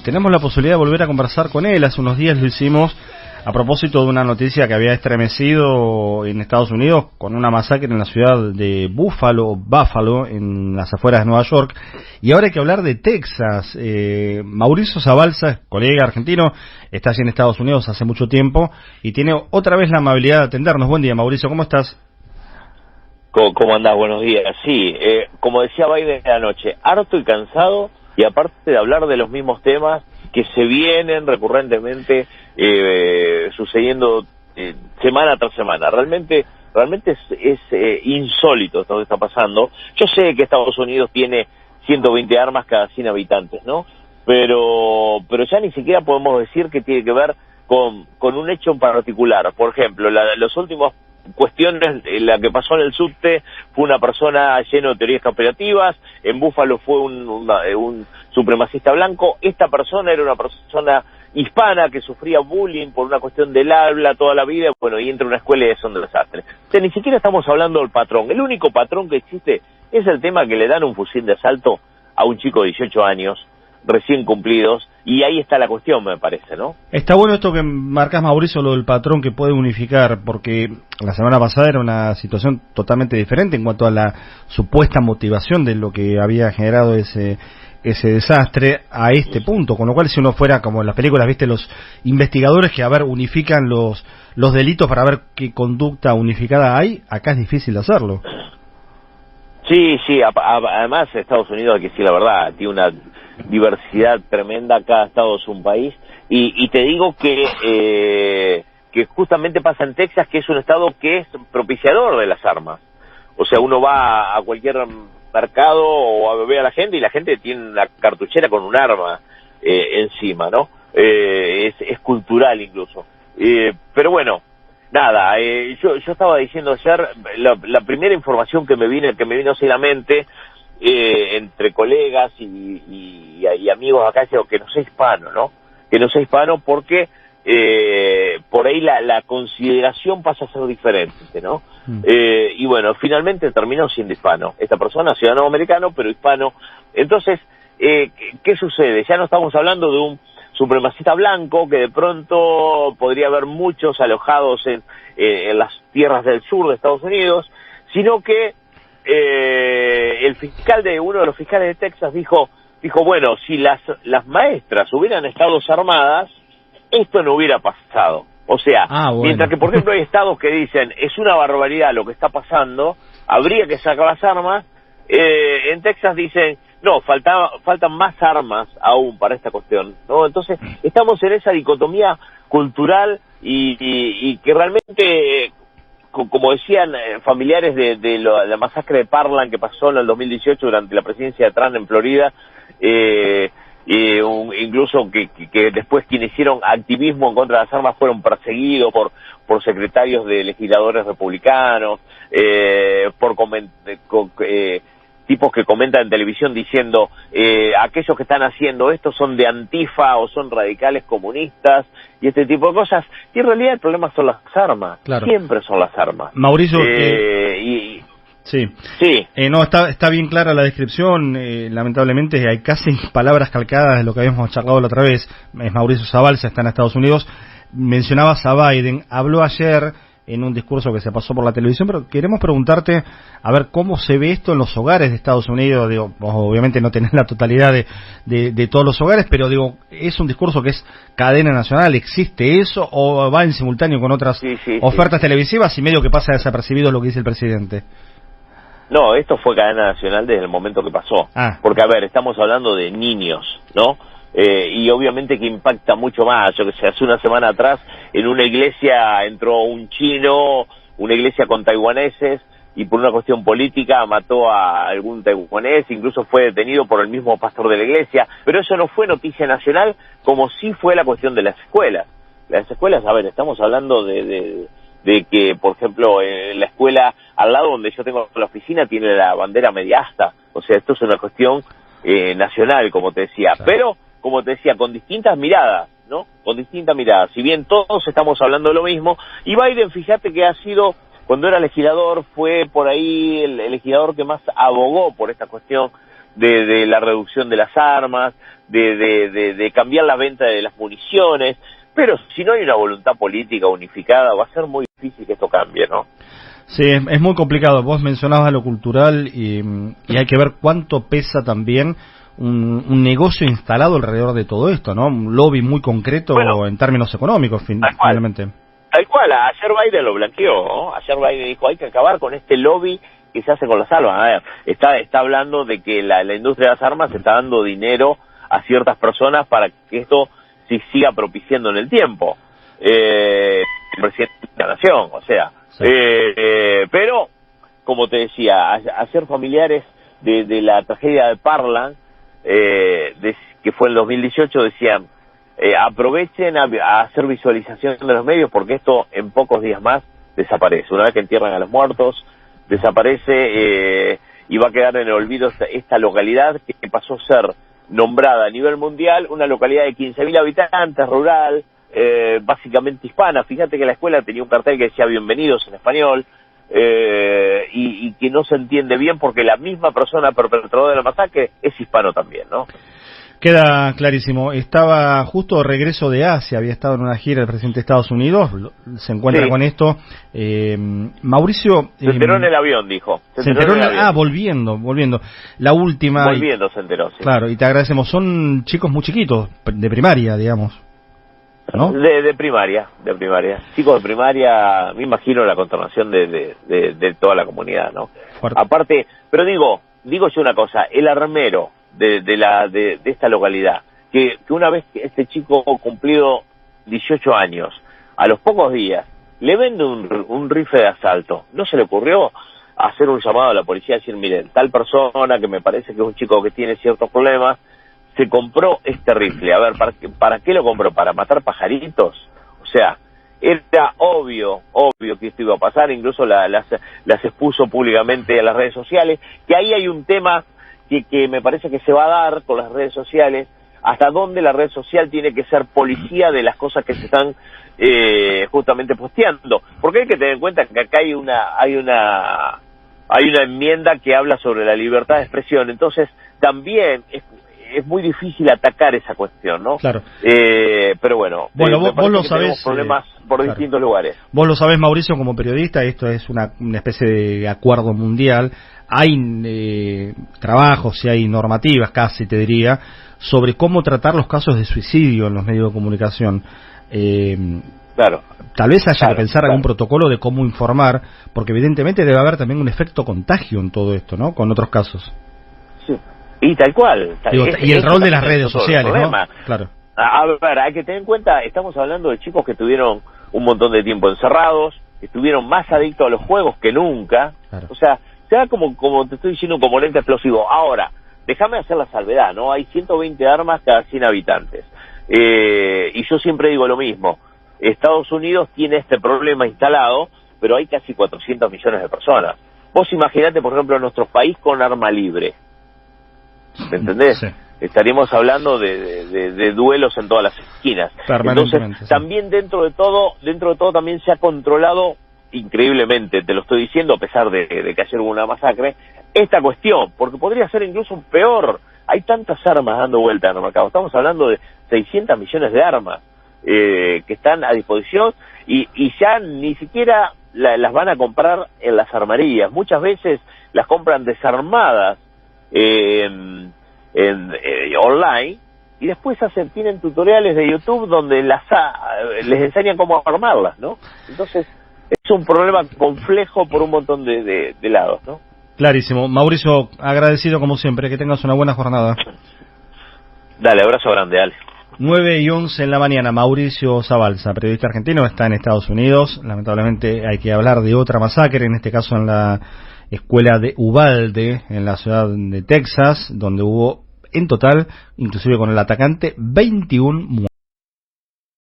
tenemos la posibilidad de volver a conversar con él. Hace unos días lo hicimos a propósito de una noticia que había estremecido en Estados Unidos con una masacre en la ciudad de Buffalo, en las afueras de Nueva York. Y ahora hay que hablar de Texas. Mauricio Zabalza, colega argentino, está allí en Estados Unidos hace mucho tiempo y tiene otra vez la amabilidad de atendernos. Buen día, Mauricio, ¿cómo estás? ¿Cómo andás? Buenos días. Sí, como decía Biden anoche, harto y cansado, y aparte de hablar de los mismos temas que se vienen recurrentemente sucediendo semana tras semana. Realmente es insólito todo lo que está pasando. Yo sé que Estados Unidos tiene 120 armas cada 100 habitantes, ¿no? Pero ya ni siquiera podemos decir que tiene que ver con un hecho en particular. Por ejemplo, los últimos cuestiones, la que pasó en el subte fue una persona lleno de teorías conspirativas, en Búfalo fue un supremacista blanco, esta persona era una persona hispana que sufría bullying por una cuestión del habla toda la vida, bueno, y entra a una escuela y es un desastre. O sea, ni siquiera estamos hablando del patrón, el único patrón que existe es el tema que le dan un fusil de asalto a un chico de 18 años, recién cumplidos, y ahí está la cuestión, me parece, ¿no? Está bueno esto que marcas, Mauricio, lo del patrón que puede unificar, porque la semana pasada era una situación totalmente diferente en cuanto a la supuesta motivación de lo que había generado ese desastre a este punto, con lo cual si uno fuera como en las películas, viste, los investigadores que, unifican los delitos para ver qué conducta unificada hay, acá es difícil hacerlo. Sí, además Estados Unidos, hay que decir la verdad, tiene una diversidad tremenda, cada estado es un país, y te digo que justamente pasa en Texas, que es un estado que es propiciador de las armas. O sea, uno va a cualquier mercado o a beber a la gente y la gente tiene una cartuchera con un arma encima, ¿no? Es cultural incluso. Pero bueno, nada, yo estaba diciendo ayer, la primera información que me vino hacia la mente, entre colegas y amigos acá, es que no sea hispano, ¿no? Que no sea hispano porque por ahí la consideración pasa a ser diferente, ¿no? Y bueno, finalmente terminó siendo hispano. Esta persona, ciudadano americano, pero hispano. Entonces, ¿qué sucede? Ya no estamos hablando de un supremacista blanco, que de pronto podría haber muchos alojados en las tierras del sur de Estados Unidos, sino que uno de los fiscales de Texas dijo, bueno, si las maestras hubieran estado armadas, esto no hubiera pasado. O sea, bueno. Mientras que, por ejemplo, hay estados que dicen, es una barbaridad lo que está pasando, habría que sacar las armas, en Texas dicen, no, faltan más armas aún para esta cuestión, ¿no? Entonces, estamos en esa dicotomía cultural y que realmente, como decían familiares de la masacre de Parkland que pasó en el 2018 durante la presidencia de Trump en Florida, incluso que después quienes hicieron activismo en contra de las armas fueron perseguidos por secretarios de legisladores republicanos, tipos que comentan en televisión diciendo aquellos que están haciendo esto son de Antifa o son radicales comunistas y este tipo de cosas, y en realidad el problema son las armas, claro. Siempre son las armas. Mauricio, sí. No, está bien clara la descripción, lamentablemente hay casi palabras calcadas de lo que habíamos charlado la otra vez. Es Mauricio Zabalza, está en Estados Unidos. Mencionabas a Biden, habló ayer en un discurso que se pasó por la televisión, pero queremos preguntarte, a ver, ¿cómo se ve esto en los hogares de Estados Unidos? Digo, vos obviamente no tenés la totalidad de todos los hogares, pero digo, ¿es un discurso que es cadena nacional? ¿Existe eso? ¿O va en simultáneo con otras ofertas televisivas y medio que pasa desapercibido lo que dice el presidente? No, esto fue cadena nacional desde el momento que pasó. Porque, a ver, estamos hablando de niños, ¿no? Y obviamente que impacta mucho más. Yo que sé, hace una semana atrás en una iglesia entró un chino, una iglesia con taiwaneses, y por una cuestión política mató a algún taiwanés, incluso fue detenido por el mismo pastor de la iglesia. Pero eso no fue noticia nacional, como sí fue la cuestión de las escuelas. Las escuelas, a ver, estamos hablando de que, por ejemplo, en la escuela al lado donde yo tengo la oficina tiene la bandera media asta. O sea, esto es una cuestión nacional, como te decía. Claro. Pero, como te decía, con distintas miradas, ¿no? Con distintas miradas. Si bien todos estamos hablando de lo mismo, y Biden, fíjate que ha sido, cuando era legislador, fue por ahí el legislador que más abogó por esta cuestión de la reducción de las armas, de cambiar la venta de las municiones, pero si no hay una voluntad política unificada va a ser muy difícil que esto cambie, ¿no? Sí, es muy complicado. Vos mencionabas lo cultural y hay que ver cuánto pesa también un negocio instalado alrededor de todo esto, ¿no? Un lobby muy concreto, bueno, en términos económicos, finalmente. Tal cual, ayer Biden lo blanqueó, ¿no? Ayer Biden dijo, hay que acabar con este lobby que se hace con las armas. A ver, está hablando de que la industria de las armas está dando dinero a ciertas personas para que esto se siga propiciando en el tiempo. El presidente de la nación, o sea. Sí. Pero, como te decía, ayer familiares de la tragedia de Parkland, que fue en el 2018, decían, aprovechen a hacer visualización de los medios porque esto en pocos días más desaparece. Una vez que entierran a los muertos, desaparece y va a quedar en el olvido esta localidad que pasó a ser nombrada a nivel mundial, una localidad de 15.000 habitantes, rural, básicamente hispana. Fíjate que la escuela tenía un cartel que decía bienvenidos en español, y que no se entiende bien porque la misma persona perpetradora de la masacre es hispano también, ¿no? Queda clarísimo. Estaba justo regreso de Asia, había estado en una gira el presidente de Estados Unidos, se encuentra con esto. Mauricio... Se enteró en el avión, dijo. Se enteró en el avión. Volviendo. La última... Volviendo se enteró, sí. Claro, y te agradecemos. Son chicos muy chiquitos, de primaria, digamos, ¿no? De primaria. Chicos de primaria, me imagino la consternación de toda la comunidad, ¿no? Fuerte. Aparte, pero digo yo una cosa, el armero de esta localidad, que una vez que este chico cumplido 18 años, a los pocos días, le vende un rifle de asalto, ¿no se le ocurrió hacer un llamado a la policía y decir, miren, tal persona que me parece que es un chico que tiene ciertos problemas, se compró este rifle? A ver, ¿para qué lo compró? ¿Para matar pajaritos? O sea, era obvio que esto iba a pasar, incluso las expuso públicamente a las redes sociales, que ahí hay un tema que me parece que se va a dar con las redes sociales, hasta dónde la red social tiene que ser policía de las cosas que se están justamente posteando, porque hay que tener en cuenta que acá hay una enmienda que habla sobre la libertad de expresión, entonces también es muy difícil atacar esa cuestión, ¿no? Claro. Pero bueno, vos lo sabés, problemas por distintos lugares. Vos lo sabés, Mauricio, como periodista, esto es una especie de acuerdo mundial. Hay trabajos y hay normativas, casi te diría, sobre cómo tratar los casos de suicidio en los medios de comunicación. Claro. Tal vez haya que pensar algún protocolo de cómo informar, porque evidentemente debe haber también un efecto contagio en todo esto, ¿no? Con otros casos. Sí. Y tal cual. Y el rol de las redes sociales, ¿no? Claro. A ver, hay que tener en cuenta, estamos hablando de chicos que tuvieron un montón de tiempo encerrados, que estuvieron más adictos a los juegos que nunca. Claro. O sea, se da como te estoy diciendo, un componente explosivo. Ahora, déjame hacer la salvedad, ¿no? Hay 120 armas cada 100 habitantes. Y yo siempre digo lo mismo. Estados Unidos tiene este problema instalado, pero hay casi 400 millones de personas. Vos imaginate, por ejemplo, nuestro país con arma libre. ¿Me entendés? Sí. Estaríamos hablando de duelos en todas las esquinas. Entonces, también dentro de todo también se ha controlado increíblemente, te lo estoy diciendo, a pesar de que ayer hubo una masacre, esta cuestión, porque podría ser incluso peor. Hay tantas armas dando vuelta en el mercado. Estamos hablando de 600 millones de armas que están a disposición y ya ni siquiera las van a comprar en las armerías. Muchas veces las compran desarmadas online, y después tienen tutoriales de YouTube donde les enseñan cómo armarlas, ¿no? Entonces es un problema complejo por un montón de lados, ¿no? Clarísimo. Mauricio, agradecido como siempre, que tengas una buena jornada. Dale, abrazo grande, Ale. 9:11 en la mañana. Mauricio Zabalza, periodista argentino, está en Estados Unidos. Lamentablemente hay que hablar de otra masacre, en este caso en la escuela de Uvalde, en la ciudad de Texas, donde hubo en total, inclusive con el atacante, 21 muertos.